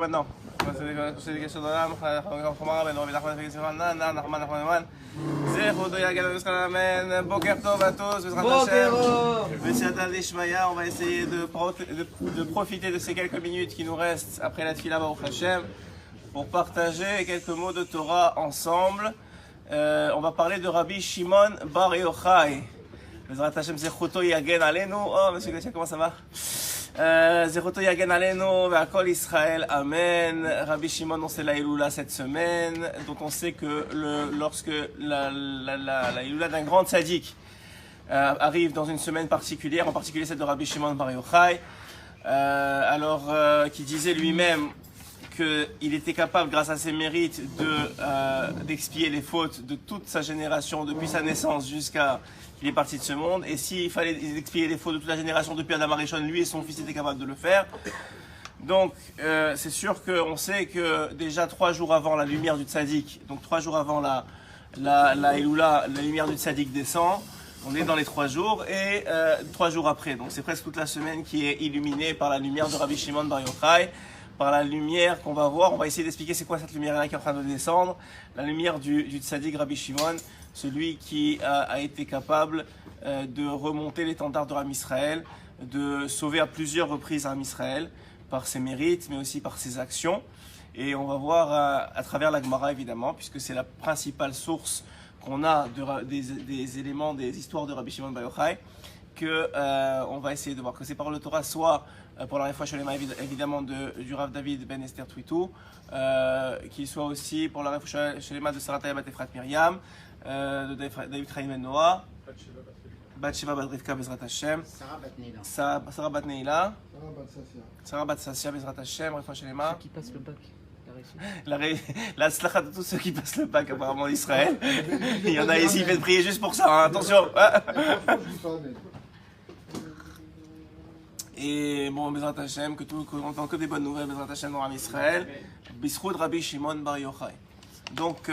maintenant. C'est des questions de l'âme. Boker Tov à tous. On va essayer de profiter de ces quelques minutes qui nous restent après la Tfila Baruch Hashem pour partager quelques mots de Torah ensemble. On va parler de Rabbi Shimon Bar Yochai. Bezrat Hashem Zechuto Yagen Alenu. Oh, monsieur Gauthier, comment ça va? Zechuto Yagen Alenu, Ve'akol Israël, Amen. Rabbi Shimon, on sait la Iloula cette semaine, dont on sait que lorsque la Iloula d'un grand tzaddik arrive dans une semaine particulière, en particulier celle de Rabbi Shimon Bar Yochai, qui disait lui-même qu'il était capable, grâce à ses mérites, d'expier les fautes de toute sa génération, depuis sa naissance jusqu'à qu'il est parti de ce monde. Et s'il fallait expier les fautes de toute la génération depuis Adam Arishon, lui et son fils étaient capables de le faire. Donc, c'est sûr qu'on sait que déjà 3 jours avant la lumière du tzaddik, donc 3 jours avant la Eloula, la lumière du tzaddik descend. On est dans les 3 jours et 3 jours après. Donc, c'est presque toute la semaine qui est illuminée par la lumière de Rabbi Shimon Bar Yochai. Par la lumière qu'on va voir, on va essayer d'expliquer c'est quoi cette lumière-là qui est en train de descendre. La lumière du tzaddik Rabbi Shimon, celui qui a été capable de remonter l'étendard de Ram Israël, de sauver à plusieurs reprises Ram Israël par ses mérites, mais aussi par ses actions. Et on va voir à travers la Gemara évidemment, puisque c'est la principale source qu'on a des éléments, des histoires de Rabbi Shimon Bar Yochai, on va essayer de voir que c'est par le Torah, soit pour la Refoua Sholema évidemment du Rav David Ben Esther Twitou, qu'il soit aussi pour la Refoua Sholema de Sarah Taya Bat Efrat Miriam, de David Chaim Ben Noah, Bat Sheva Bat Rivka Bezrat Hashem, Sarah Bat Neila, Sarah Bat Sassia Bezrat Hashem, Refoua Sholema. Ceux qui passent le bac. La slacha de tous ceux qui passent le bac apparemment en Israël. Il y en a ici, faites prier juste pour ça, hein. Attention. Et bon, Bezrat Hashem, qu'on entend que des bonnes nouvelles, Bezrat Hashem dans Israël. Bisroud Rabbi Shimon Bar Yochai. Donc,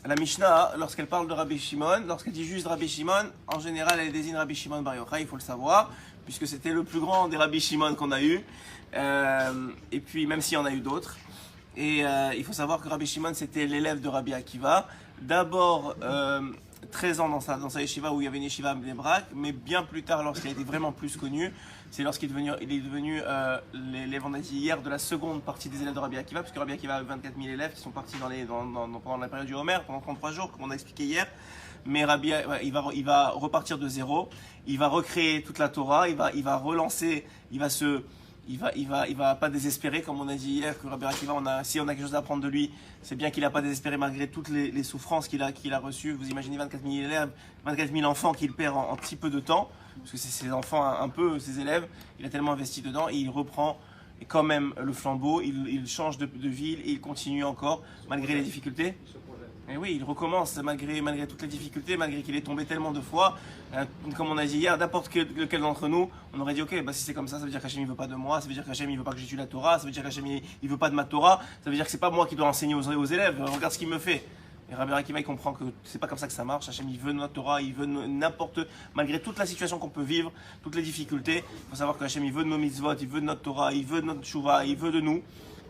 la Mishnah, lorsqu'elle parle de Rabbi Shimon, lorsqu'elle dit juste Rabbi Shimon, en général, elle désigne Rabbi Shimon Bar Yochai, il faut le savoir, puisque c'était le plus grand des Rabbi Shimon qu'on a eu. Et puis, même s'il y en a eu d'autres. Et il faut savoir que Rabbi Shimon, c'était l'élève de Rabbi Akiva. D'abord, 13 ans dans sa yeshiva, où il y avait une yeshiva à Bnei Brak, mais bien plus tard, lorsqu'il a été vraiment plus connu, c'est lorsqu'il est devenu l'élève, on a dit hier, de la seconde partie des élèves de Rabbi Akiva, puisque Rabbi Akiva a 24 000 élèves qui sont partis pendant la période du Homer, pendant 33 jours, comme on a expliqué hier. Mais Rabbi, il va repartir de zéro, il va recréer toute la Torah, il va relancer, il va pas désespérer, comme on a dit hier, que Rabbi Akiva, si on a quelque chose à apprendre de lui, c'est bien qu'il n'a pas désespéré malgré toutes les souffrances qu'il a reçues. Vous imaginez 24 000 élèves, 24 000 enfants qu'il perd en si peu de temps, parce que c'est ses enfants, un peu ses élèves, il a tellement investi dedans, et il reprend quand même le flambeau, il change de ville, et il continue encore, malgré les difficultés. Et oui, il recommence malgré toutes les difficultés, malgré qu'il est tombé tellement de fois. Comme on a dit hier, n'importe lequel d'entre nous, on aurait dit ok, si c'est comme ça veut dire qu'Hachem il veut pas de moi, ça veut dire qu'Hachem il veut pas que j'étudie la Torah, ça veut dire qu'Hachem il veut pas de ma Torah, ça veut dire que c'est pas moi qui dois enseigner aux élèves, regarde ce qu'il me fait. Et Rabbi Akiva il comprend que c'est pas comme ça que ça marche, Hachem il veut notre Torah, il veut malgré toute la situation qu'on peut vivre, toutes les difficultés, il faut savoir que Hachem il veut de nos mitzvot, il veut de notre Torah, il veut de notre tshuva, il veut de nous.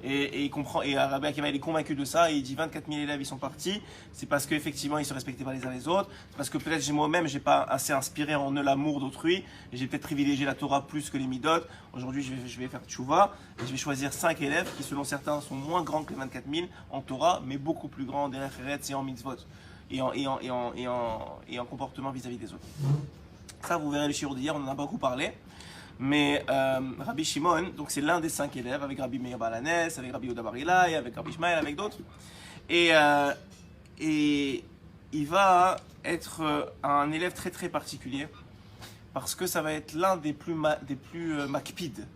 Et il comprend, et Rabbi Akiva il est convaincu de ça, et il dit 24 000 élèves ils sont partis, c'est parce qu'effectivement ils se respectaient pas les uns les autres, c'est parce que peut-être moi-même j'ai pas assez inspiré en eux l'amour d'autrui, et j'ai peut-être privilégié la Torah plus que les midot. Aujourd'hui je vais faire tchouva, et je vais choisir 5 élèves qui selon certains sont moins grands que les 24 000 en Torah, mais beaucoup plus grands en derech eretz et en mitzvot, et en comportement vis-à-vis des autres. Ça vous verrez le shiur d'hier, on en a beaucoup parlé. Mais Rabbi Shimon, donc c'est l'un des 5 élèves, avec Rabbi Meir Baal Hanes, avec Rabbi Yehuda Bar Ilai, avec Rabbi Ishmael, avec d'autres. Et il va être un élève très très particulier, parce que ça va être l'un des plus makpid.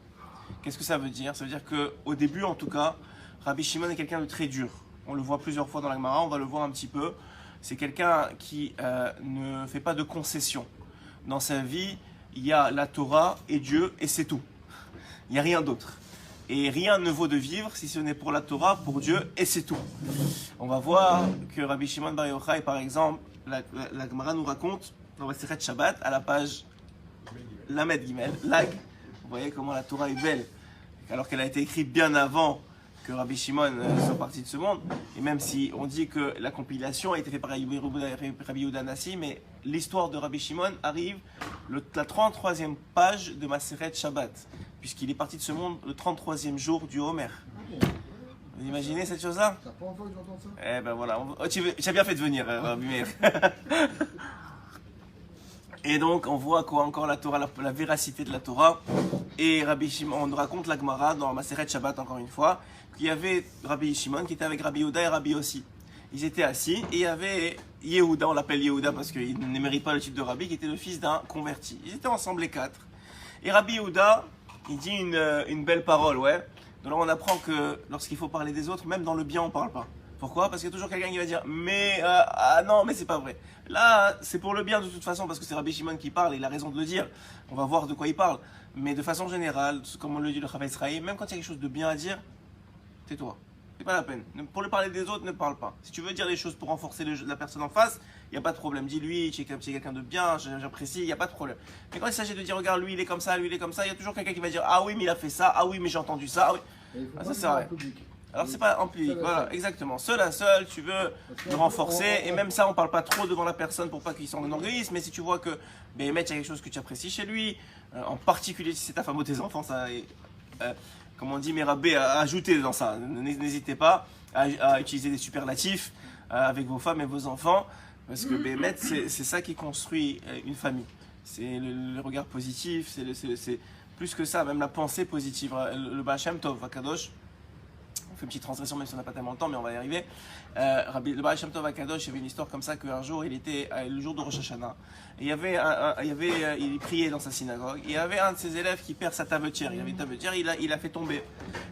Qu'est-ce que ça veut dire? Ça veut dire qu'au début en tout cas, Rabbi Shimon est quelqu'un de très dur. On le voit plusieurs fois dans la Gemara, on va le voir un petit peu. C'est quelqu'un qui ne fait pas de concessions. Dans sa vie, il y a la Torah et Dieu et c'est tout. Il n'y a rien d'autre. Et rien ne vaut de vivre si ce n'est pour la Torah, pour Dieu et c'est tout. On va voir que Rabbi Shimon Bar Yochai, par exemple, la Gemara nous raconte dans Masechet Shabbat, à la page Lamed Gimel, Lag, vous voyez comment la Torah est belle, alors qu'elle a été écrite bien avant que Rabbi Shimon soit parti de ce monde. Et même si on dit que la compilation a été faite par Rabbi Yehuda Nassi, mais l'histoire de Rabbi Shimon arrive la 33e page de Maseret Shabbat, puisqu'il est parti de ce monde le 33e jour du Homer. Vous imaginez cette chose-là? C'est la première fois que j'entends ça. Eh ben voilà, tu as bien fait de venir, Rabbi Meir. Et donc, on voit quoi encore la Torah, la véracité de la Torah. Et Rabbi Shimon, on nous raconte la Gemara dans Maseret Shabbat, encore une fois, qu'il y avait Rabbi Shimon qui était avec Rabbi Yehuda et Rabbi Yossi. Ils étaient assis et il y avait Yehuda, on l'appelle Yehuda parce qu'il ne mérite pas le titre de Rabbi, qui était le fils d'un converti. Ils étaient ensemble les quatre. Et Rabbi Yehuda, il dit une belle parole, ouais. Donc là, on apprend que lorsqu'il faut parler des autres, même dans le bien, on ne parle pas. Pourquoi? Parce qu'il y a toujours quelqu'un qui va dire mais non, mais c'est pas vrai. Là, c'est pour le bien de toute façon parce que c'est Rabbi Shimon qui parle, il a raison de le dire. On va voir de quoi il parle. Mais de façon générale, comme on le dit le Chafetz Chaim, même quand il y a quelque chose de bien à dire, tais-toi. C'est pas la peine. Pour le parler des autres, ne parle pas. Si tu veux dire les choses pour renforcer la personne en face, il n'y a pas de problème. Dis-lui, tu es quelqu'un de bien, j'apprécie, il n'y a pas de problème. Mais quand il s'agit de dire, regarde, lui il est comme ça, lui il est comme ça, il y a toujours quelqu'un qui va dire, ah oui, mais il a fait ça, ah oui, mais j'ai entendu ça, ah oui. Ça c'est vrai. Alors c'est pas en public, voilà, exactement. Seul à seul, tu veux le renforcer, et même ça, on parle pas trop devant la personne pour pas qu'il s'en enorgueillisse, mais si tu vois que Béhémet, il y a quelque chose que tu apprécies chez lui, en particulier si c'est ta femme ou tes enfants, ça, comme on dit, Mérabé, à ajouter dans ça. N'hésitez pas à utiliser des superlatifs avec vos femmes et vos enfants, parce que Béhémet, c'est ça qui construit une famille. C'est le regard positif, c'est plus que ça, même la pensée positive. Le Baal Shem Tov, Akadosh, on fait une petite transgression même si on n'a pas tellement de temps, mais on va y arriver. Le Baal Shem Tov Akadosh, il y avait une histoire comme ça qu'un jour, il était le jour de Rosh Hashanah. Et il priait dans sa synagogue. Et il y avait un de ses élèves qui perd sa tabetière. Il avait une tabetière, il a fait tomber.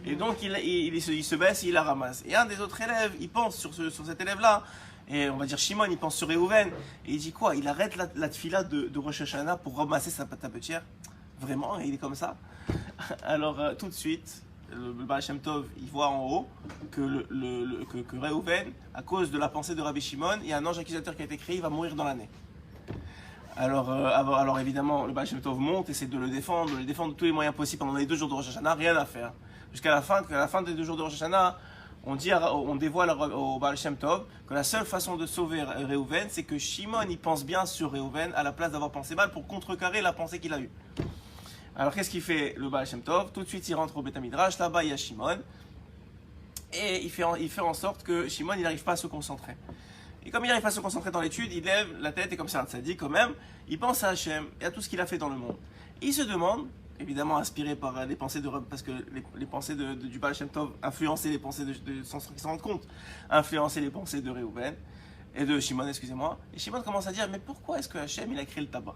Et donc il se baisse et il la ramasse. Et un des autres élèves, il pense sur cet élève-là. Et on va dire Shimon, il pense sur Réhouven. Et il dit quoi? Il arrête la tfila de Rosh Hashanah pour ramasser sa tabetière. Vraiment, il est comme ça. Alors tout de suite, le Baal Shem Tov, il voit en haut que Réhouven, à cause de la pensée de Rabbi Shimon, il y a un ange accusateur qui a été créé, il va mourir dans l'année. Alors évidemment, le Baal Shem Tov monte, essaie de le défendre de tous les moyens possibles pendant les 2 jours de Rosh Hashanah, rien à faire. Jusqu'à la fin des 2 jours de Rosh Hashanah, on dévoile au Baal Shem Tov que la seule façon de sauver Réhouven, c'est que Shimon il pense bien sur Réhouven à la place d'avoir pensé mal pour contrecarrer la pensée qu'il a eue. Alors qu'est-ce qu'il fait le Baal Shem Tov? Tout de suite il rentre au Beth Midrash, là-bas il y a Shimon, et il fait en sorte que Shimon il n'arrive pas à se concentrer. Et comme il n'arrive pas à se concentrer dans l'étude, il lève la tête et comme c'est un tzaddik quand même, il pense à Hachem et à tout ce qu'il a fait dans le monde. Et il se demande, évidemment inspiré par les pensées parce que les pensées du Baal Shem Tov influençaient les pensées sans qu'ils s'en rendent compte, influençaient les pensées de Réhouven et de Shimon, excusez-moi. Et Shimon commence à dire, mais pourquoi est-ce que Hachem il a créé le tabac?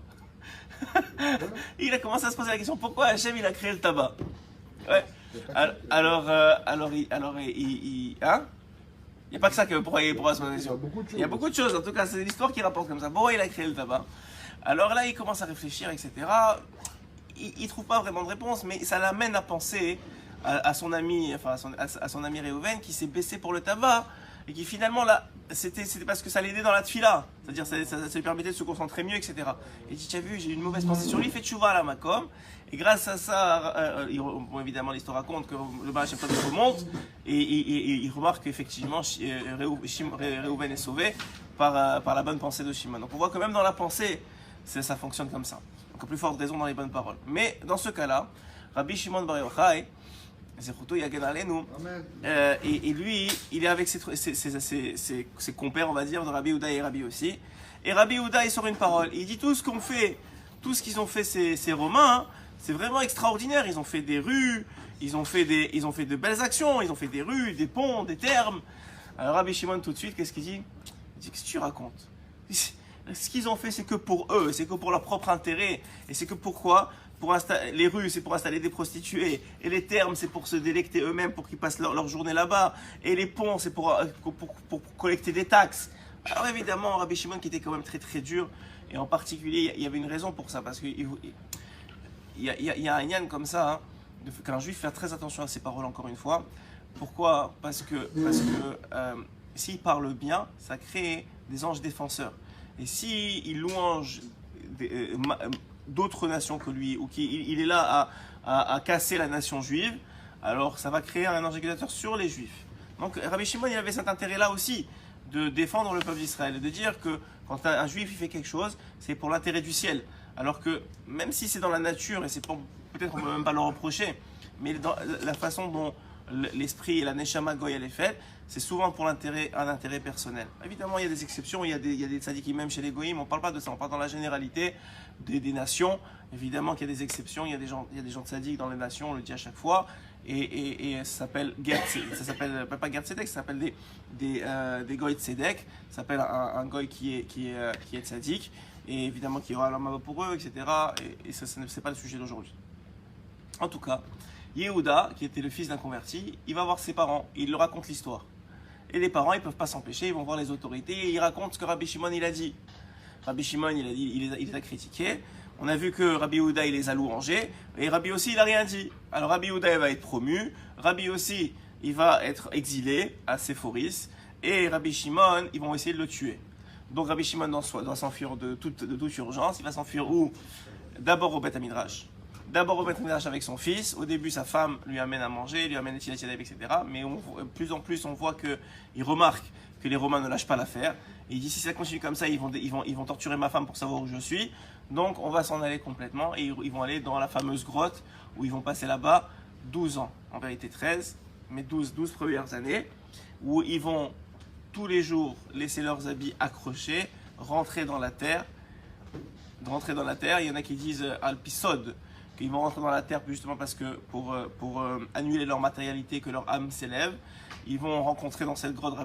Il a commencé à se poser la question, pourquoi Hachem il a créé le tabac? Ouais. Alors, hein? Il n'y a pas que ça pourquoi il pourra se poser la question. Il y a beaucoup de choses, en tout cas, c'est l'histoire qui rapporte comme ça. Pourquoi il a créé le tabac? Alors là, il commence à réfléchir, etc. Il ne trouve pas vraiment de réponse, mais ça l'amène à penser à son ami, à son ami Réhouven qui s'est baissé pour le tabac et qui finalement là, c'était parce que ça l'aidait dans la tfila, c'est-à-dire ça lui permettait de se concentrer mieux, etc. Et il dit, tu as vu, j'ai une mauvaise pensée sur lui, il fait tchouva à la makom, et grâce à ça, bon, évidemment l'histoire raconte que le Baal Shem Tov remonte, et il remarque qu'effectivement Réhouven est sauvé par la bonne pensée de Shimon. Donc on voit que même dans la pensée, ça fonctionne comme ça. Donc à plus forte raison dans les bonnes paroles. Mais dans ce cas-là, Rabbi Shimon Bar Yochai, et lui, il est avec ses compères, on va dire, de Rabbi Yehuda et Rabbi Yossi. Et Rabbi Yehuda, il sort une parole. Il dit tout ce qu'ils ont fait ces Romains, hein, c'est vraiment extraordinaire. Ils ont fait des rues, ils ont fait de belles actions, ils ont fait des rues, des ponts, des thermes. Alors Rabbi Shimon, tout de suite, qu'est-ce qu'il dit? Il dit, qu'est-ce que tu racontes? Ce qu'ils ont fait, c'est que pour eux, c'est que pour leur propre intérêt. Et c'est que pourquoi? Les rues, c'est pour installer des prostituées. Et les thermes, c'est pour se délecter eux-mêmes, pour qu'ils passent leur journée là-bas. Et les ponts, c'est pour collecter des taxes. Alors évidemment, Rabbi Shimon qui était quand même très très dur. Et en particulier, il y avait une raison pour ça. Parce qu'il y a un yann comme ça, hein, qu'un juif fait très attention à ses paroles encore une fois. Pourquoi? Parce que s'il parle bien, ça crée des anges défenseurs. Et s'il louange d'autres nations que lui, ou qu'il est là à casser la nation juive, alors ça va créer un ange accusateur sur les Juifs. Donc Rabbi Shimon, il avait cet intérêt-là aussi, de défendre le peuple d'Israël, et de dire que quand un Juif il fait quelque chose, c'est pour l'intérêt du ciel. Alors que, même si c'est dans la nature, et peut-être on ne peut même pas le reprocher, mais dans la façon dont l'esprit et la neshama goy elle est faite, c'est souvent pour un intérêt personnel. Évidemment, il y a des exceptions, il y a des tzadikim même chez les goyim, on ne parle pas de ça, on parle dans la généralité des nations. Évidemment qu'il y a des exceptions, il y a des gens tzadiks dans les nations, on le dit à chaque fois, et ça s'appelle ça s'appelle pas Ger Tzedek, ça s'appelle des goy tzedek, ça s'appelle un goy qui est tzadik, et évidemment qu'il y aura l'homme pour eux, etc. Et ça, c'est pas le sujet d'aujourd'hui. En tout cas, Yehuda, qui était le fils d'un converti, il va voir ses parents, il leur raconte l'histoire. Et les parents, ils ne peuvent pas s'empêcher, ils vont voir les autorités et ils racontent ce que Rabbi Shimon il a dit. Rabbi Shimon, il les a critiqués. On a vu que Rabbi Yehuda, il les a louangés. Et Rabbi aussi, il n'a rien dit. Alors Rabbi Yehuda, il va être promu. Rabbi aussi, il va être exilé à Séphoris. Et Rabbi Shimon, ils vont essayer de le tuer. Donc Rabbi Shimon doit s'enfuir de toute urgence. Il va s'enfuir où? D'abord au Beth Midrash. D'abord au Beth Midrash avec son fils. Au début, sa femme lui amène à manger, lui amène des tilates, etc. Mais plus en plus, on voit qu'il remarque que les Romains ne lâchent pas l'affaire. Et il dit, si ça continue comme ça, ils vont torturer ma femme pour savoir où je suis. Donc, on va s'en aller complètement. Et ils vont aller dans la fameuse grotte où ils vont passer là-bas 12 ans. En vérité, 13, mais 12 premières années. Où ils vont tous les jours laisser leurs habits accrochés, rentrer dans la terre. Il y en a qui disent alpisod, qu'ils vont rentrer dans la terre justement parce que pour annuler leur matérialité, que leur âme s'élève. Ils vont rencontrer dans cette grotte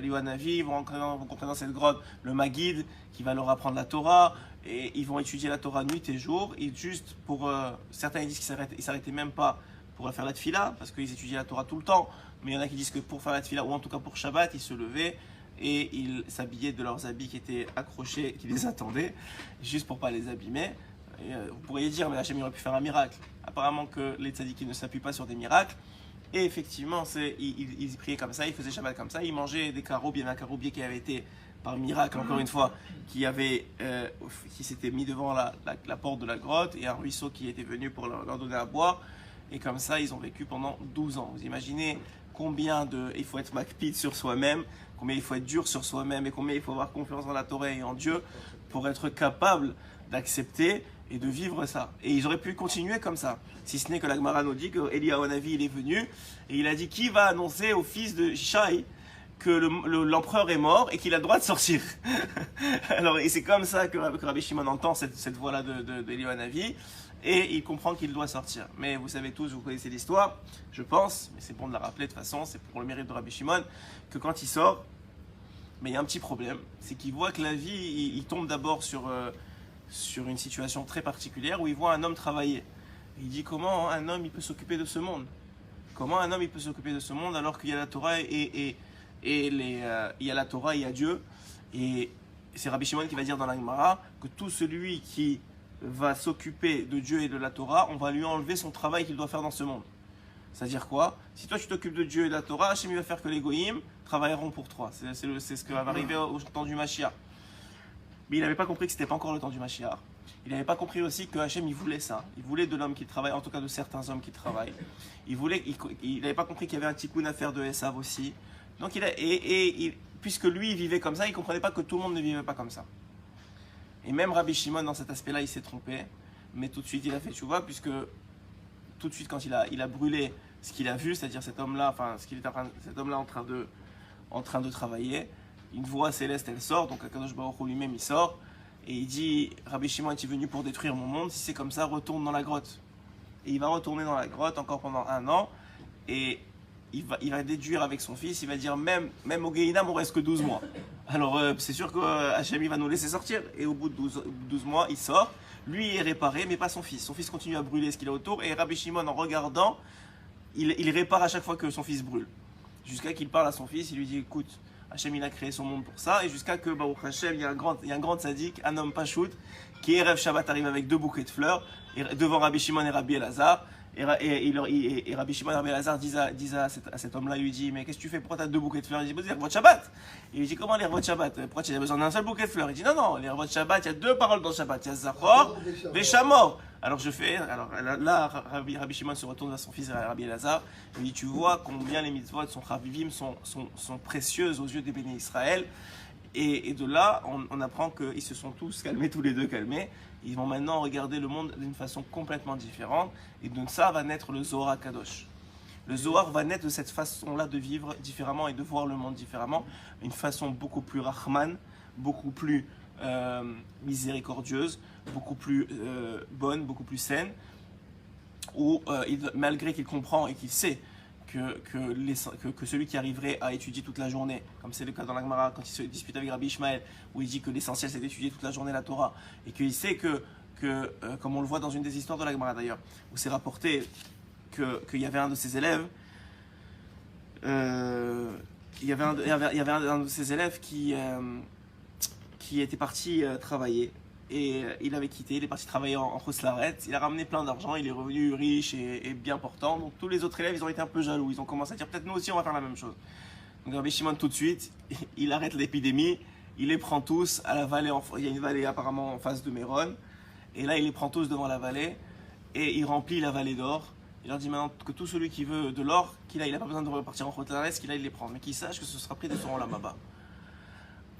Liwanavi, ils vont rencontrer dans cette grotte le Maguide qui va leur apprendre la Torah, et ils vont étudier la Torah nuit et jour. Et juste pour certains ils disent qu'ils s'arrêtaient même pas pour faire la tfila parce qu'ils étudiaient la Torah tout le temps, mais il y en a qui disent que pour faire la tfila ou en tout cas pour Shabbat, ils se levaient et ils s'habillaient de leurs habits qui étaient accrochés, qui les attendaient, juste pour pas les abîmer. Et, vous pourriez dire, mais Hachem aurait pu faire un miracle. Apparemment que les tzadikim ne s'appuient pas sur des miracles. Et effectivement, ils priaient comme ça, ils faisaient Shabbat comme ça, ils mangeaient des caroubes. Il y avait un caroubier qui avait été, par miracle encore une fois, qui s'était mis devant la porte de la grotte, et un ruisseau qui était venu pour leur donner à boire. Et comme ça, ils ont vécu pendant 12 ans. Vous imaginez combien il faut être makpid sur soi-même, combien il faut être dur sur soi-même, et combien il faut avoir confiance dans la Torah et en Dieu pour être capable d'accepter et de vivre ça. Et ils auraient pu continuer comme ça, si ce n'est que la Gemara nous dit que Eliyahu Hanavi il est venu et il a dit qui va annoncer au fils de Shai que l'empereur est mort et qu'il a le droit de sortir. Alors, et c'est comme ça que Rabbi Shimon entend cette voix-là d'Eliyahu Hanavi, et il comprend qu'il doit sortir. Mais vous savez tous, vous connaissez l'histoire, je pense, mais c'est bon de la rappeler de toute façon, c'est pour le mérite de Rabbi Shimon, que quand il sort, mais il y a un petit problème, c'est qu'il voit que la vie, il tombe d'abord sur une situation très particulière où il voit un homme travailler. Il dit comment un homme il peut s'occuper de ce monde? Comment un homme il peut s'occuper de ce monde alors qu'il y a la Torah il y a la Torah, il y a Dieu. Et c'est Rabbi Shimon qui va dire dans la Gemara que tout celui qui va s'occuper de Dieu et de la Torah, on va lui enlever son travail qu'il doit faire dans ce monde. C'est-à-dire quoi? Si toi tu t'occupes de Dieu et de la Torah, Hachem il va faire que les goïms travailleront pour toi. C'est ce qui va arriver au temps du Mashiach. Mais il n'avait pas compris que ce n'était pas encore le temps du Mashiach. Il n'avait pas compris aussi que Hachem il voulait ça. Il voulait de l'homme qui travaille, en tout cas de certains hommes qui travaillent. Il n'avait pas compris qu'il y avait un tikkun à faire de Esav aussi. Donc puisque lui il vivait comme ça, il ne comprenait pas que tout le monde ne vivait pas comme ça. Et même Rabbi Shimon dans cet aspect-là il s'est trompé, mais tout de suite il a fait tchouva, puisque tout de suite quand il a brûlé ce qu'il a vu, c'est-à-dire cet homme-là en train de travailler, une voix céleste elle sort, donc Akadosh Baruch Hu lui-même il sort, et il dit Rabbi Shimon est venu pour détruire mon monde, si c'est comme ça retourne dans la grotte. Et il va retourner dans la grotte encore pendant 1 an, et il va déduire avec son fils, il va dire même au Gehinam on reste que 12 mois. Alors c'est sûr que Hachem il va nous laisser sortir, et au bout de 12 mois il sort, lui est réparé mais pas son fils. Son fils continue à brûler ce qu'il a autour, et Rabbi Shimon en regardant, il répare à chaque fois que son fils brûle. Jusqu'à qu'il parle à son fils, il lui dit écoute, Hachem il a créé son monde pour ça, et jusqu'à que Baruch Hachem, il y a un grand tzaddik, un homme pachout, qui Erev Shabbat arrive avec 2 bouquets de fleurs, et devant Rabbi Shimon et Rabbi Elazar, et Rabbi Shimon et Rabbi Elazar disent à cet homme-là, il lui dit mais qu'est-ce que tu fais, pourquoi tu as 2 bouquets de fleurs? Il dit les Erevot Shabbat. Il lui dit comment les Erevot Shabbat? Pourquoi tu as besoin d'un seul bouquet de fleurs? Il dit non, les Erevot Shabbat, il y a 2 paroles dans Shabbat, il y a Zachor, Veshamor. Alors là, Rabbi Shimon se retourne vers son fils Rabbi Elazar, et lui dit, tu vois combien les mitzvot sont chavivim, sont précieuses aux yeux des bénis Israël. Et de là, on apprend qu'ils se sont tous calmés, tous les deux calmés. Ils vont maintenant regarder le monde d'une façon complètement différente. Et donc ça va naître le Zohar HaKadosh. Le Zohar va naître de cette façon-là de vivre différemment et de voir le monde différemment. Une façon beaucoup plus Rahman, beaucoup plus miséricordieuse, beaucoup plus bonne, beaucoup plus saine. Où malgré qu'il comprend et qu'il sait que celui qui arriverait à étudier toute la journée, comme c'est le cas dans la Gemara quand il se dispute avec Rabbi Ishmael, où il dit que l'essentiel c'est d'étudier toute la journée la Torah, et qu'il sait comme on le voit dans une des histoires de la Gemara d'ailleurs, où c'est rapporté qu'il y avait un de ses élèves, il y avait un de ses élèves qui était parti travailler. Et il avait quitté, il est parti travailler en Khoslaret, il a ramené plein d'argent, il est revenu riche et bien portant. Donc tous les autres élèves, ils ont été un peu jaloux, ils ont commencé à dire peut-être nous aussi on va faire la même chose. Donc Rabbi Shimon tout de suite, il arrête l'épidémie, il les prend tous à la vallée, il y a une vallée apparemment en face de Méron, et là il les prend tous devant la vallée, et il remplit la vallée d'or. Il leur dit maintenant que tout celui qui veut de l'or, il n'a pas besoin de repartir en Khoslaret, qu'il aille les prendre, mais qu'il sache que ce sera pris de son là-bas.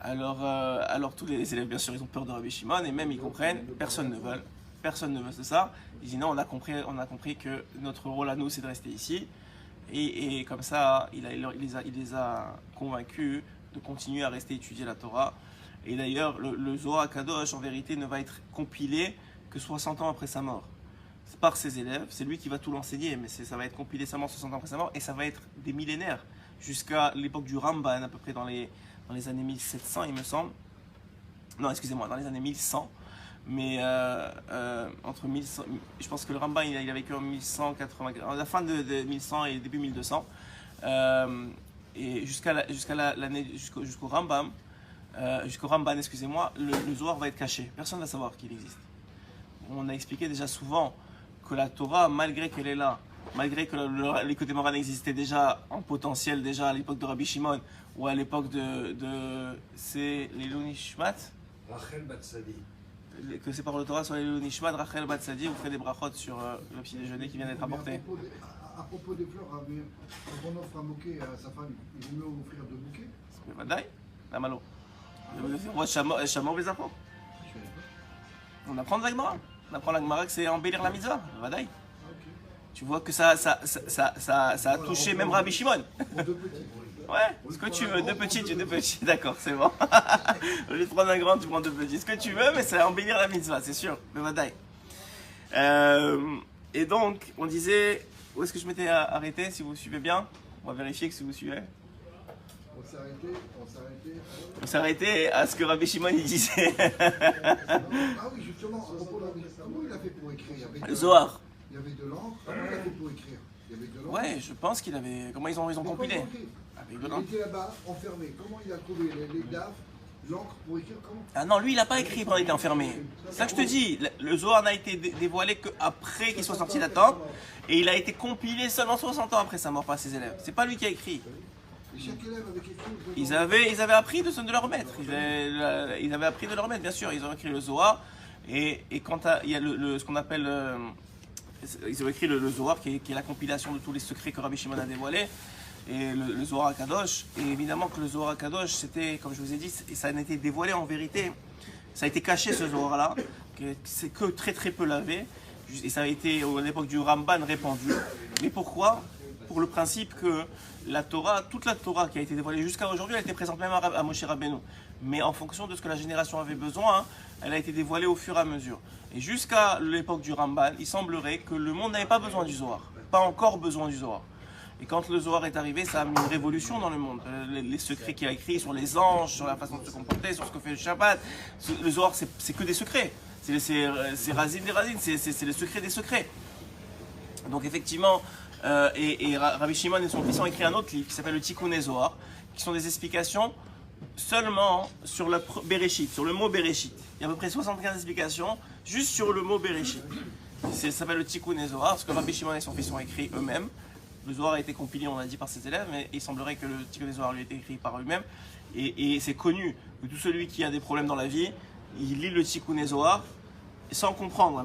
Alors tous les élèves, bien sûr, ils ont peur de Rabbi Shimon, et même ils comprennent, personne ne veut de ça. Ils disent non, on a compris que notre rôle à nous, c'est de rester ici. Et comme ça, il les a convaincus de continuer à rester étudier la Torah. Et d'ailleurs, le Zohar HaKadosh, en vérité, ne va être compilé que 60 ans après sa mort. C'est par ses élèves, c'est lui qui va tout l'enseigner, mais ça va être compilé seulement 60 ans après sa mort, et ça va être des millénaires, jusqu'à l'époque du Ramban, à peu près dans les années 1700, il me semble. Non, excusez-moi, dans les années 1100. Mais entre 1100, je pense que le Ramban, il a vécu en 1180, à la fin de 1100 et début 1200. Et jusqu'au Ramban, excusez-moi, le Zohar va être caché. Personne ne va savoir qu'il existe. On a expliqué déjà souvent que la Torah, malgré qu'elle est là, malgré que l'écoute des Moran existait déjà en potentiel, déjà à l'époque de Rabbi Shimon, ou à l'époque c'est l'Ilou Nishmat, Rachel Batsadi. Que ces paroles de Torah sur l'Ilou Nishmat, Rachel Batsadi, vous ferez des brachot sur le petit déjeuner qui vient d'être apporté. À propos des fleurs, quand on offre un bouquet à sa femme, il vaut mieux offrir deux bouquets. C'est Vadaï, la malo. On voit Chamor Bezapor. On apprend de la Gemara. On apprend la Gemara que c'est embellir la mitzvah. Vadaï. Tu vois que ça a touché même Rabbi Shimon. Ouais, ce que tu veux, deux petits, d'accord, c'est bon. Au lieu de prendre un grand, tu prends deux petits. Ce que tu veux, mais ça va embellir la mitzvah, c'est sûr. Mais vadaï. Et donc, on disait, où est-ce que je m'étais arrêté, si vous suivez bien? On va vérifier que si vous suivez. On s'est arrêté à ce que Rabbi Shimon il disait. Ah oui, justement, à propos de comment il a fait pour écrire? Le Zohar. Il y avait de l'encre, comment il a fait pour écrire? Il y avait de l'encre. Ouais, je pense qu'il avait. Comment ils ont compilé? Avec de l'encre. Il était là-bas, enfermé. Comment il a trouvé les daves, l'encre pour écrire? Comment? Ah non, lui il n'a pas écrit pendant qu'il était enfermé. C'est ça que je te dis. Le Zohar n'a été dévoilé qu'après qu'il soit sorti de la tente. Et il a été compilé seulement 60 ans après sa mort par ses élèves. C'est pas lui qui a écrit. Et chaque élève avait quelque chose. Ils avaient appris de leur maître. Ils avaient appris de leur maître, bien sûr. Ils ont écrit le Zohar. Et quand il y a ce qu'on appelle. Ils ont écrit le Zohar, qui est la compilation de tous les secrets que Rabbi Shimon a dévoilés. Et le Zohar HaKadosh. Et évidemment que le Zohar HaKadosh, c'était, comme je vous ai dit, ça n'a été dévoilé en vérité. Ça a été caché, ce Zohar-là. C'est que très très peu lavé. Et ça a été, à l'époque du Ramban, répandu. Mais pourquoi? Pour le principe que la Torah, toute la Torah qui a été dévoilée jusqu'à aujourd'hui, elle a été présente même à Moshe Rabbeinu. Mais en fonction de ce que la génération avait besoin, elle a été dévoilée au fur et à mesure. Et jusqu'à l'époque du Ramban, il semblerait que le monde n'avait pas besoin du Zohar. Pas encore besoin du Zohar. Et quand le Zohar est arrivé, ça a mis une révolution dans le monde. Les secrets qu'il a écrits sur les anges, sur la façon de se comporter, sur ce que fait le Shabbat. Le Zohar, c'est que des secrets. C'est racines des racines, c'est le secret des secrets. Donc effectivement, Rabbi Shimon et son fils ont écrit un autre livre qui s'appelle le Tikkun Zohar, qui sont des explications seulement sur le Bereshit, sur le mot Bereshit. Il y a à peu près 75 explications juste sur le mot Bereshit. Ça s'appelle le Tikkun Zohar, parce que Rabbi Shimon et son fils ont écrit eux-mêmes. Le Zohar a été compilé, on l'a dit, par ses élèves, mais il semblerait que le Tikkun Zohar lui ait été écrit par eux-mêmes. Et c'est connu que tout celui qui a des problèmes dans la vie, il lit le Tikkun Zohar sans comprendre, hein,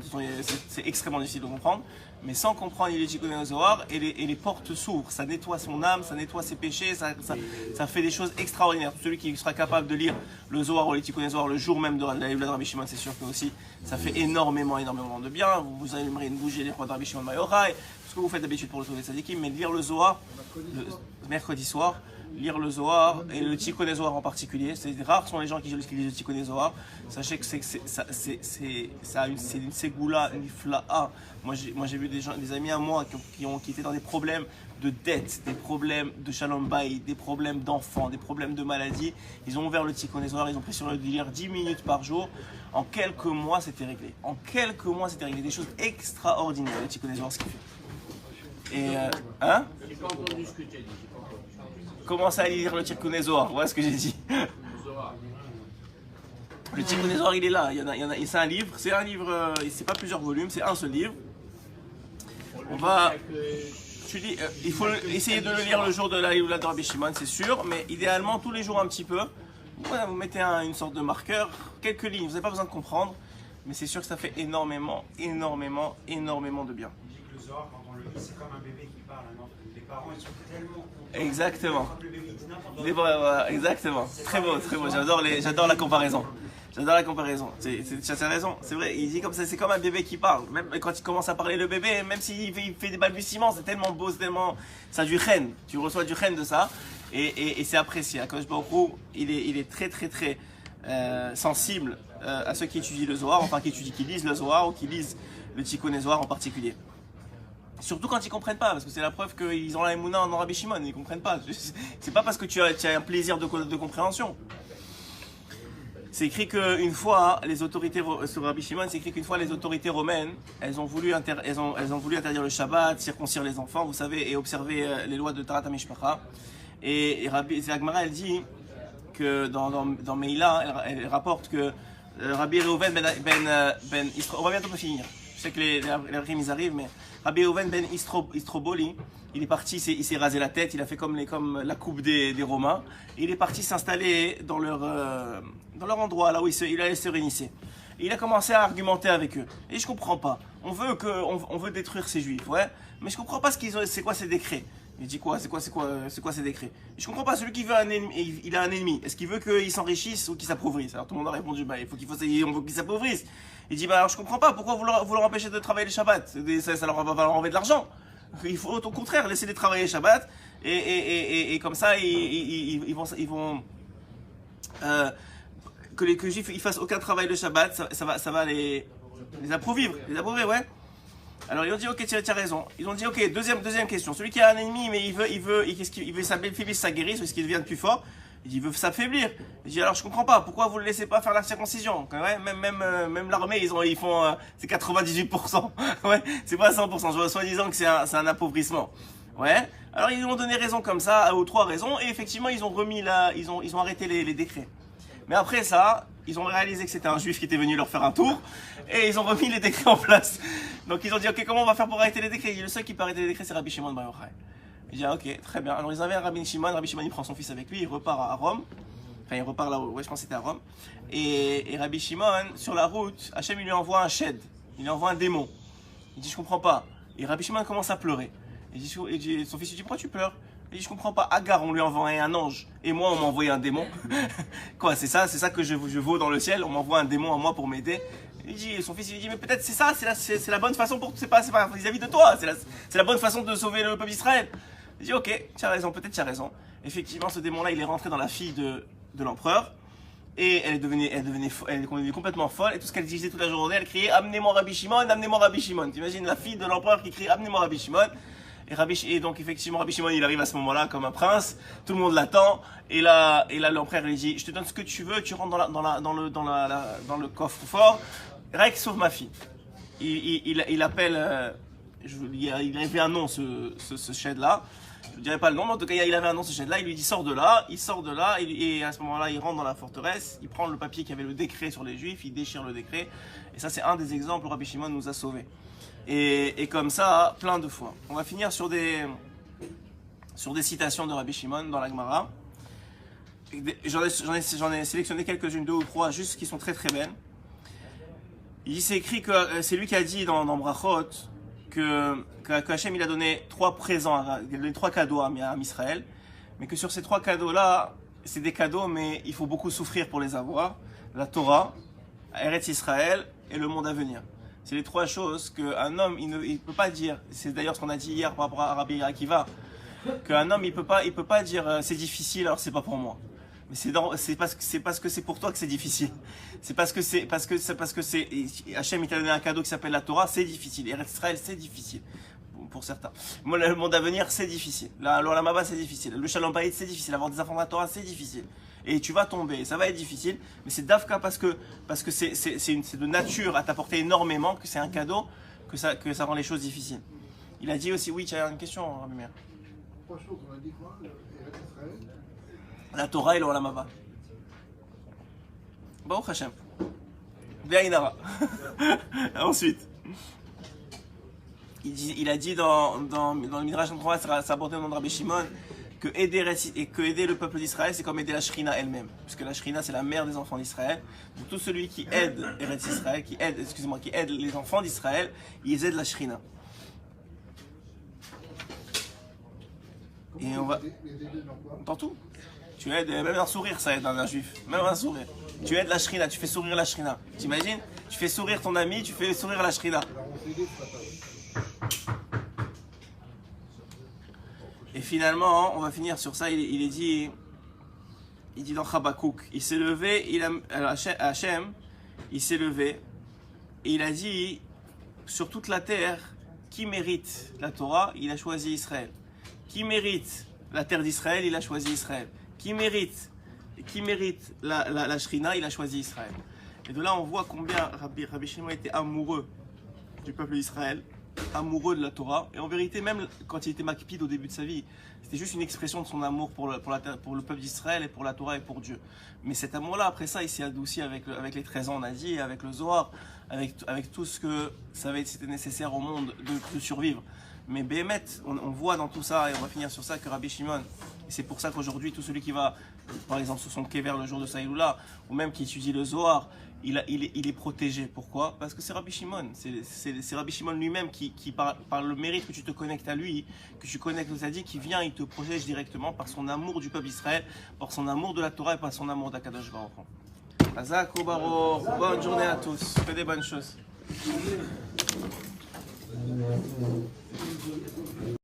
c'est extrêmement difficile de comprendre, mais sans comprendre il est Tikkun Zohar et les portes s'ouvrent, ça nettoie son âme, ça nettoie ses péchés, ça fait des choses extraordinaires. Celui qui sera capable de lire le Zohar ou les Tikkun Zohar le jour même de la Yevla de Rabbi Shimon, c'est sûr que aussi ça fait énormément de bien. Vous allumerez une bougie les rois de Rabbi Shimon Bar Yochai, ce que vous faites d'habitude pour le Tovei Tzadikim, mais lire le Zohar le mercredi soir, lire le Zohar et le Tikkun Zohar en particulier. C'est rares sont les gens qui lisent le Tikkun Zohar. Sachez que c'est une ségoula, une fla'a. Moi j'ai vu des amis à moi qui étaient dans des problèmes de dette, des problèmes de shalom bayit, des problèmes d'enfants, des problèmes de maladies. Ils ont ouvert le Tikkun Zohar, ils ont pris sur le de lire 10 minutes par jour. En quelques mois c'était réglé. En quelques mois c'était réglé. Des choses extraordinaires le Tikkun Zohar ce qu'il fait. Et hein? J'ai pas entendu ce que tu as dit. Commence à lire le Tikkun Zohar, voilà ce que j'ai dit. Le Tikkun Zohar, il est là. C'est un livre, c'est pas plusieurs volumes, c'est un seul livre. Il faut essayer de le lire le jour de la Yevla de Rabbi Shimon, c'est sûr, mais idéalement tous les jours un petit peu. Vous mettez une sorte de marqueur, quelques lignes, vous n'avez pas besoin de comprendre, mais c'est sûr que ça fait énormément de bien. Le Zohar, quand on le lit, c'est comme un bébé qui parle. Les parents, ils sont tellement contents. Exactement. Quand le bébé dit n'importe quoi. Voilà, exactement. Très beau. J'adore la comparaison. Tu as raison, c'est vrai. Il dit comme ça, c'est comme un bébé qui parle. Même quand il commence à parler le bébé, même s'il fait des balbutiements, c'est tellement beau, ça a du chen. Tu reçois du chen de ça, et c'est apprécié. Akadosh Baruch Hu, il est très sensible à ceux qui étudient le Zohar, enfin qui lisent le Zohar ou qui lisent le Tikkun Zohar en particulier. Surtout quand ils comprennent pas, parce que c'est la preuve qu'ils ont la émouna en Rabbi Shimon, ils comprennent pas. C'est pas parce que tu as un plaisir de compréhension. C'est écrit qu'une fois, les autorités, sur Rabbi Shimon, c'est écrit qu'une fois les autorités romaines, elles ont voulu interdire le Shabbat, circoncire les enfants, vous savez, et observer les lois de Tarat HaMishpacha. Et Agmara, elle dit que dans Meïla, elle rapporte que Rabbi Reuven ben Istro, on va bientôt finir. Je sais que les rimes ils arrivent, mais Rabbi Reuven ben Istroboli, il est parti, il s'est rasé la tête, il a fait comme la coupe des Romains, et il est parti s'installer dans leur endroit, là où il allait se réunir. Il a commencé à argumenter avec eux. Et je comprends pas. On veut détruire ces juifs, ouais, mais je comprends pas c'est quoi ces décrets. Il dit quoi? C'est quoi ces décrets? Je comprends pas. Celui qui veut un ennemi, il a un ennemi. Est-ce qu'il veut qu'il s'enrichisse ou qu'il s'appauvrisse? Alors tout le monde a répondu, bah il faut qu'il s'appauvrisse. Il dit, bah alors je comprends pas. Pourquoi vous leur empêchez de travailler les Shabbats? Ça leur va leur enlever de l'argent. Il faut au contraire laisser les travailler les Shabbats et comme ça ils vont que les juifs ils fassent aucun travail le Shabbat, ça va les appauvrir, ouais. Alors ils ont dit ok, tu as raison. Ils ont dit ok, deuxième question. Celui qui a un ennemi mais il veut s'affaiblir sa guérison, est-ce qu'il devient plus fort? Il veut s'affaiblir. Il dit alors je comprends pas, pourquoi vous le laissez pas faire la circoncision? Ouais, même l'armée ils font c'est 98%. Ouais, c'est pas 100%. Soi-disant que c'est un appauvrissement. Ouais. Alors ils lui ont donné raison comme ça, ou 3 raisons, et effectivement ils ont arrêté les décrets. Mais après ça, ils ont réalisé que c'était un juif qui était venu leur faire un tour, et ils ont remis les décrets en place. Donc ils ont dit ok, comment on va faire pour arrêter les décrets? Il dit, le seul qui peut arrêter les décrets c'est Rabbi Shimon Bar Yochai. Il dit ok, très bien. Alors ils avaient un Rabbi Shimon il prend son fils avec lui, il repart à Rome. Enfin il repart là, ouais je pense que c'était à Rome. Et Rabbi Shimon, sur la route, Hachem il lui envoie un shed, il lui envoie un démon. Il dit je comprends pas. Et Rabbi Shimon commence à pleurer. Son fils lui dit pourquoi tu pleures? Il dit je comprends pas, Agar on lui envoie un ange et moi on m'a envoyé un démon. Quoi, c'est ça que je vaux dans le ciel, on m'envoie un démon à moi pour m'aider. Son fils il lui dit mais peut-être c'est ça, c'est la bonne façon c'est pas vis-à-vis de toi, c'est la bonne façon de sauver le peuple d'Israël. Il dit ok, tu as raison, peut-être tu as raison. Effectivement ce démon là il est rentré dans la fille de l'empereur. Et elle est devenue complètement folle. Et tout ce qu'elle disait toute la journée, elle criait amenez-moi Rabbi Shimon, amenez-moi Rabbi Shimon. T'imagines la fille de l'empereur qui crie amenez-moi Rabbi Shimon. Et donc effectivement Rabbi Shimon il arrive à ce moment-là comme un prince, tout le monde l'attend. Et là l'empereur lui dit je te donne ce que tu veux, tu rentres dans le coffre-fort, Rek sauve ma fille. Il appelle, il avait un nom ce shed-là. Je ne dirais pas le nom, mais en tout cas il avait un nom ce shed-là, il lui dit sors de là, et à ce moment-là il rentre dans la forteresse, il prend le papier qui avait le décret sur les juifs, il déchire le décret, et ça c'est un des exemples où Rabbi Shimon nous a sauvés. Et comme ça, plein de fois. On va finir sur des citations de Rabbi Shimon dans la Gemara. J'en ai sélectionné quelques-unes, 2 ou 3, juste qui sont très très belles. Il dit, c'est écrit que c'est lui qui a dit dans Brachot que Hachem il a donné 3 présents, il a donné 3 cadeaux à Israël, mais que sur ces 3 cadeaux-là, c'est des cadeaux, mais il faut beaucoup souffrir pour les avoir. La Torah, Eretz Israël et le monde à venir. C'est les 3 choses qu'un homme, il ne peut pas dire, c'est d'ailleurs ce qu'on a dit hier par rapport à Rabbi Akiva, qu'un homme, il peut pas dire c'est difficile, alors c'est pas pour moi. Mais c'est parce que c'est pour toi que c'est difficile. C'est parce que Hachem il t'a donné un cadeau qui s'appelle la Torah, c'est difficile. Eretz Israël, c'est difficile. Pour certains. Moi, le monde à venir, c'est difficile. La Maba, c'est difficile. Le Shalom Bayit, c'est difficile. Avoir des enfants de la Torah, c'est difficile. Et tu vas tomber, ça va être difficile. Mais c'est Dafka parce que c'est de nature à t'apporter énormément, que c'est un cadeau, que ça rend les choses difficiles. Il a dit aussi, oui, tu as une question, Rabbi Meir. 3 choses, on a dit quoi? Eretz Israël. La Torah et le Olam Haba. Baruch Hashem. Ve'ainara. Ensuite. Il a dit dans le Midrash 33, ça abordé dans Rabbi Shimon, que aider le peuple d'Israël, c'est comme aider la Shrina elle-même. Puisque la Shrina, c'est la mère des enfants d'Israël. Donc tout celui qui aide Eretz Israël, qui aide les enfants d'Israël, ils aident la Shrina. Et on va. Dans tout. Tu aides, même un sourire, ça aide un juif. Même un sourire. Tu aides la Shrina, tu fais sourire la Shrina. T'imagines? Tu fais sourire ton ami, tu fais sourire la Shrina. Et finalement, on va finir sur ça. Il dit dans Habakkuk, il s'est levé, Hachem, il s'est levé, et il a dit, sur toute la terre, qui mérite la Torah, il a choisi Israël. Qui mérite la terre d'Israël, il a choisi Israël. Qui mérite la Shrina, il a choisi Israël. Et de là, on voit combien Rabbi Shimon était amoureux du peuple d'Israël, amoureux de la Torah. Et en vérité, même quand il était makpid au début de sa vie, c'était juste une expression de son amour pour le peuple d'Israël et pour la Torah et pour Dieu. Mais cet amour-là, après ça, il s'est adouci avec les 13 ans, on a dit, avec le Zohar, avec tout ce que c'était nécessaire au monde de survivre. Mais Béhémet, on voit dans tout ça, et on va finir sur ça, que Rabbi Shimon, et c'est pour ça qu'aujourd'hui, tout celui qui va, par exemple, sur son kever le jour de sa Iloula, ou même qui étudie le Zohar, il est protégé. Pourquoi? Parce que c'est Rabbi Shimon. C'est Rabbi Shimon lui-même qui par le mérite que tu te connectes à lui, que tu connectes aux tzaddik, qui vient, il te protège directement par son amour du peuple d'Israël, par son amour de la Torah et par son amour d'Akadosh Baruch Hu. Hazak ou Baruch, bonne journée à tous, que des bonnes choses.